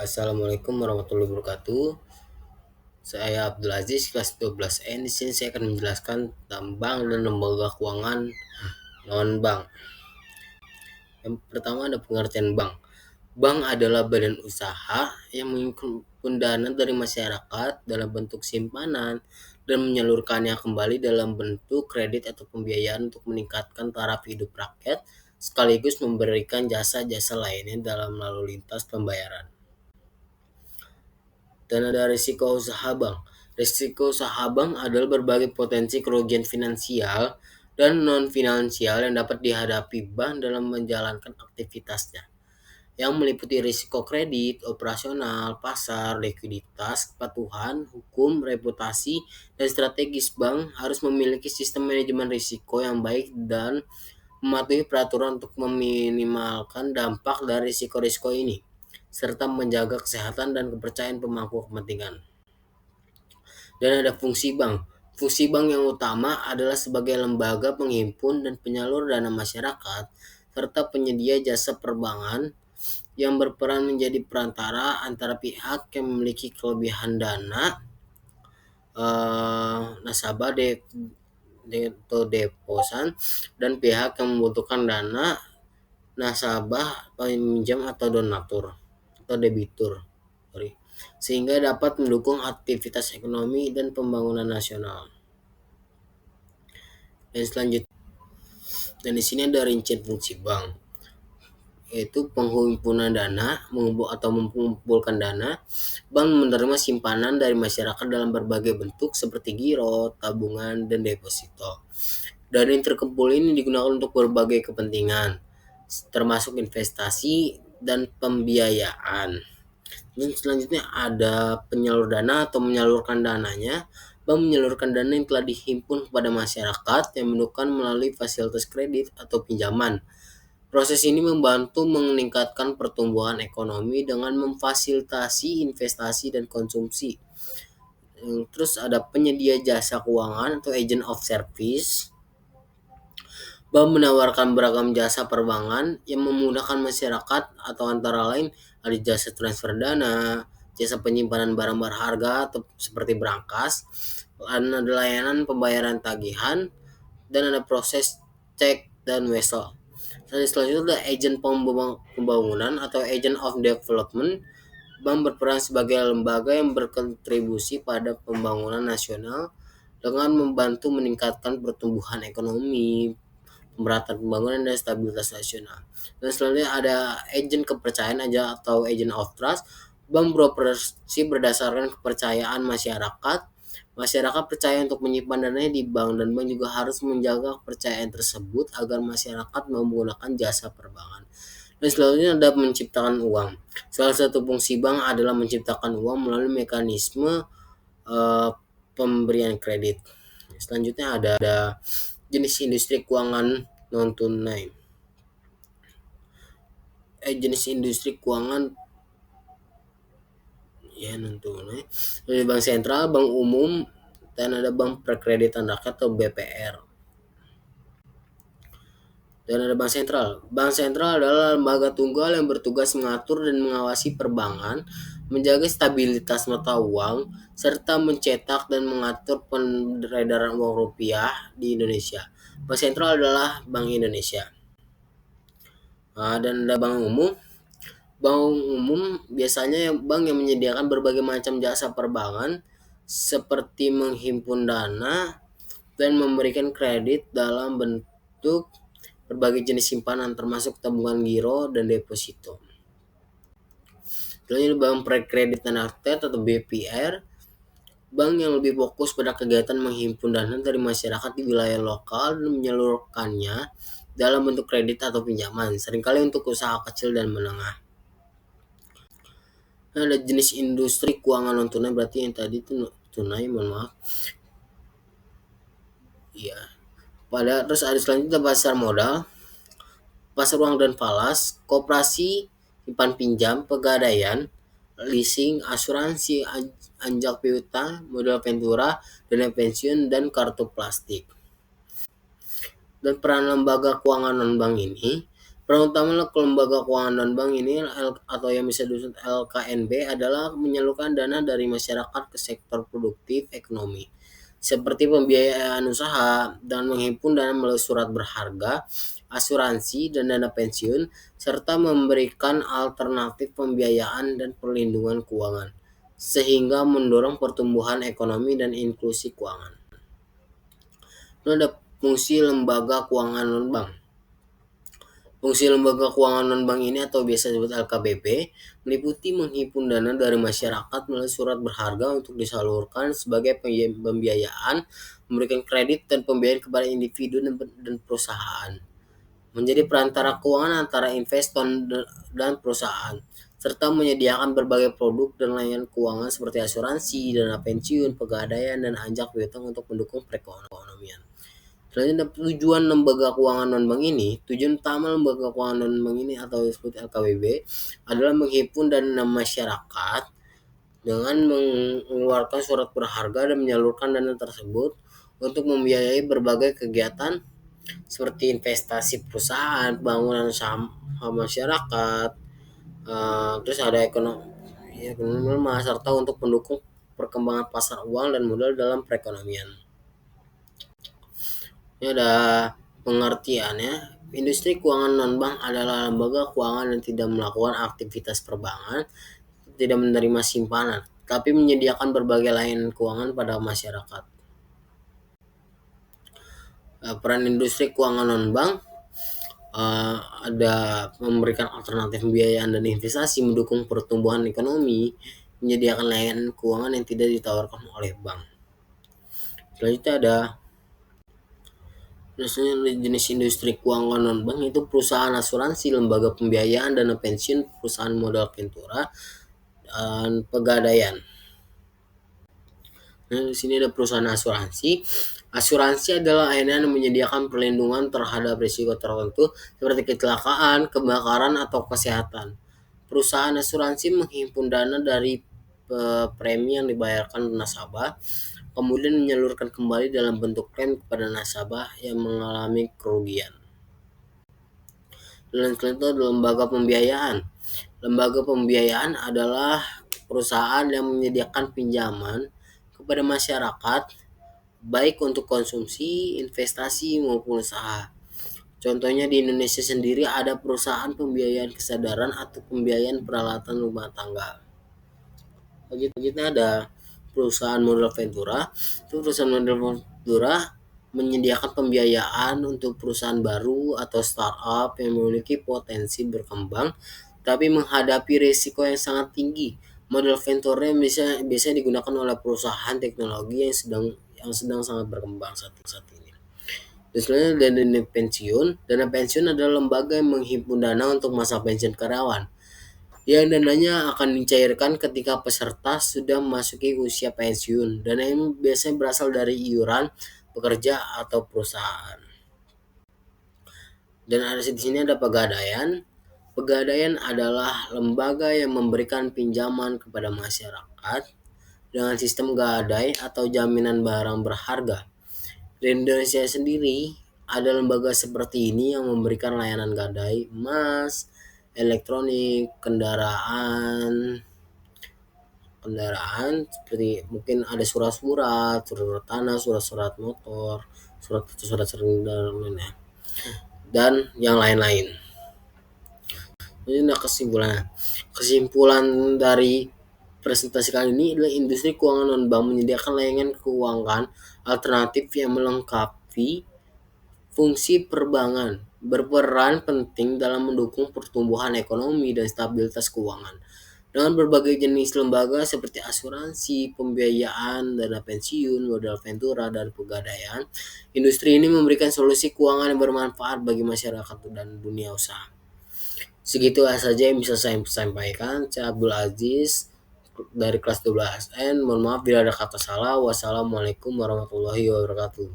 Assalamualaikum warahmatullahi wabarakatuh. Saya Abdul Aziz, kelas 12N. Di sini saya akan menjelaskan tentang bank dan lembaga keuangan non-bank. Yang pertama ada pengertian bank. Bank adalah badan usaha yang menghimpun dana dari masyarakat dalam bentuk simpanan dan menyalurkannya kembali dalam bentuk kredit atau pembiayaan untuk meningkatkan taraf hidup rakyat, sekaligus memberikan jasa-jasa lainnya dalam lalu lintas pembayaran. Dan ada risiko usaha bank. Risiko usaha bank adalah berbagai potensi kerugian finansial dan non-finansial yang dapat dihadapi bank dalam menjalankan aktivitasnya, yang meliputi risiko kredit, operasional, pasar, likuiditas, kepatuhan, hukum, reputasi, dan strategis. Bank harus memiliki sistem manajemen risiko yang baik dan mematuhi peraturan untuk meminimalkan dampak dari risiko-risiko ini, serta menjaga kesehatan dan kepercayaan pemangku kepentingan. Dan ada fungsi bank. Fungsi bank yang utama adalah sebagai lembaga penghimpun dan penyalur dana masyarakat, serta penyedia jasa perbankan yang berperan menjadi perantara antara pihak yang memiliki kelebihan dana, nasabah atau deposan, dan pihak yang membutuhkan dana, nasabah, peminjam atau donatur atau debitur. Sehingga dapat mendukung aktivitas ekonomi dan pembangunan nasional. Dan selanjutnya, dan di sini ada rincian fungsi bank, yaitu penghimpunan dana, mengumpulkan dana. Bank menerima simpanan dari masyarakat dalam berbagai bentuk seperti giro, tabungan, dan deposito. Dana yang terkumpul ini digunakan untuk berbagai kepentingan, termasuk investasi dan pembiayaan. Dan selanjutnya ada penyalur dana atau menyalurkan dananya. Bank menyalurkan dana yang telah dihimpun kepada masyarakat yang menggunakan melalui fasilitas kredit atau pinjaman. Proses ini membantu meningkatkan pertumbuhan ekonomi dengan memfasilitasi investasi dan konsumsi. Terus ada penyedia jasa keuangan atau agent of service. Bank menawarkan beragam jasa perbankan yang memudahkan masyarakat, atau antara lain ada jasa transfer dana, jasa penyimpanan barang berharga atau seperti brankas, dan ada layanan pembayaran tagihan, dan ada proses cek dan wesel. Dan selanjutnya ada agent pembangunan atau agent of development. Bank berperan sebagai lembaga yang berkontribusi pada pembangunan nasional dengan membantu meningkatkan pertumbuhan ekonomi, pemerataan pembangunan, dan stabilitas nasional. Dan selanjutnya ada agen kepercayaan aja atau agent of trust. Bank beroperasi berdasarkan kepercayaan masyarakat. Masyarakat percaya untuk menyimpan dananya di bank, dan bank juga harus menjaga kepercayaan tersebut agar masyarakat mau menggunakan jasa perbankan. Dan selanjutnya ada menciptakan uang. Salah satu fungsi bank adalah menciptakan uang melalui mekanisme pemberian kredit. Selanjutnya ada jenis industri keuangan non tunai. Jenis industri keuangan non tunai. Ada bank sentral, bank umum, dan ada bank perkreditan rakyat atau BPR. Dan ada bank sentral. Bank sentral adalah lembaga tunggal yang bertugas mengatur dan mengawasi perbankan, menjaga stabilitas mata uang, serta mencetak dan mengatur peredaran uang rupiah di Indonesia. Bank sentral adalah Bank Indonesia. Dan ada bank umum. Bank umum biasanya bank yang menyediakan berbagai macam jasa perbankan seperti menghimpun dana dan memberikan kredit dalam bentuk berbagai jenis simpanan termasuk tabungan giro dan deposito. Selanjutnya bank perkreditan rakyat atau BPR. Bank yang lebih fokus pada kegiatan menghimpun dana dari masyarakat di wilayah lokal dan menyalurkannya dalam bentuk kredit atau pinjaman, seringkali untuk usaha kecil dan menengah. Ada jenis industri keuangan non tunai, berarti yang tadi itu tunai, mohon maaf. Iya. Terus ada selanjutnya pasar modal, pasar uang dan falas, koperasi, simpan pinjam, pegadaian, leasing, asuransi, anjak piutang, modal ventura, dana pensiun, dan kartu plastik. Dan peran lembaga keuangan non bank ini, Peran utama lembaga keuangan non-bank ini atau yang bisa disebut LKNB adalah menyalurkan dana dari masyarakat ke sektor produktif ekonomi, seperti pembiayaan usaha dan menghimpun dana melalui surat berharga, asuransi, dan dana pensiun, serta memberikan alternatif pembiayaan dan perlindungan keuangan, sehingga mendorong pertumbuhan ekonomi dan inklusi keuangan. Lalu ada fungsi lembaga keuangan non-bank. Fungsi lembaga keuangan non-bank ini atau biasa disebut LKBP meliputi menghimpun dana dari masyarakat melalui surat berharga untuk disalurkan sebagai pembiayaan, memberikan kredit dan pembiayaan kepada individu dan perusahaan, menjadi perantara keuangan antara investor dan perusahaan, serta menyediakan berbagai produk dan layanan keuangan seperti asuransi, dana pensiun, pegadaian, dan ajak piutang untuk mendukung perekonomian. Selanjutnya, tujuan lembaga keuangan non-bank ini, tujuan utama lembaga keuangan non-bank ini atau disebut LKBB adalah menghimpun dana masyarakat dengan mengeluarkan surat berharga dan menyalurkan dana tersebut untuk membiayai berbagai kegiatan seperti investasi perusahaan, pembangunan saham masyarakat, terus ada ekonomi lemah, serta untuk mendukung perkembangan pasar uang dan modal dalam perekonomian. Ini ada pengertiannya. Industri keuangan non-bank adalah lembaga keuangan yang tidak melakukan aktivitas perbankan, tidak menerima simpanan, tapi menyediakan berbagai layanan keuangan pada masyarakat. Peran industri keuangan non-bank ada memberikan alternatif pembiayaan dan investasi, mendukung pertumbuhan ekonomi, menyediakan layanan keuangan yang tidak ditawarkan oleh bank. Selanjutnya ada jenis industri keuangan non-bank itu perusahaan asuransi, lembaga pembiayaan, dana pensiun, perusahaan modal ventura, dan pegadaian. Nah, di sini ada perusahaan asuransi. Asuransi adalah layanan yang menyediakan perlindungan terhadap risiko tertentu seperti kecelakaan, kebakaran, atau kesehatan. Perusahaan asuransi menghimpun dana dari premi yang dibayarkan nasabah, kemudian menyalurkan kembali dalam bentuk klaim kepada nasabah yang mengalami kerugian. Dan selanjutnya ada lembaga pembiayaan. Lembaga pembiayaan adalah perusahaan yang menyediakan pinjaman kepada masyarakat, baik untuk konsumsi, investasi, maupun usaha. Contohnya di Indonesia sendiri ada perusahaan pembiayaan kesadaran atau pembiayaan peralatan rumah tangga. Selanjutnya ada perusahaan modal ventura. Itu perusahaan modal ventura menyediakan pembiayaan untuk perusahaan baru atau startup yang memiliki potensi berkembang tapi menghadapi risiko yang sangat tinggi. Modal ventura bisa digunakan oleh perusahaan teknologi yang sedang sangat berkembang saat ini. Dan selanjutnya dana pensiun. Dana pensiun adalah lembaga yang menghimpun dana untuk masa pensiun karyawan, yang dananya akan dicairkan ketika peserta sudah memasuki usia pensiun. Dana ini biasanya berasal dari iuran pekerja atau perusahaan. Dan di sini ada pegadaian. Pegadaian adalah lembaga yang memberikan pinjaman kepada masyarakat dengan sistem gadai atau jaminan barang berharga. Di Indonesia sendiri ada lembaga seperti ini yang memberikan layanan gadai emas, elektronik, kendaraan seperti mungkin ada surat-surat tanah, surat-surat motor, surat kendaraan dan yang lain-lain. Ini kesimpulan dari presentasi kali ini adalah industri keuangan non-bank menyediakan layanan keuangan alternatif yang melengkapi fungsi perbankan, berperan penting dalam mendukung pertumbuhan ekonomi dan stabilitas keuangan. Dengan berbagai jenis lembaga seperti asuransi, pembiayaan, dana pensiun, modal ventura, dan pegadaian, industri ini memberikan solusi keuangan yang bermanfaat bagi masyarakat dan dunia usaha. Segitu saja yang bisa saya sampaikan. Saya Abdul Aziz dari kelas 12N. Mohon maaf bila ada kata salah. Wassalamualaikum warahmatullahi wabarakatuh.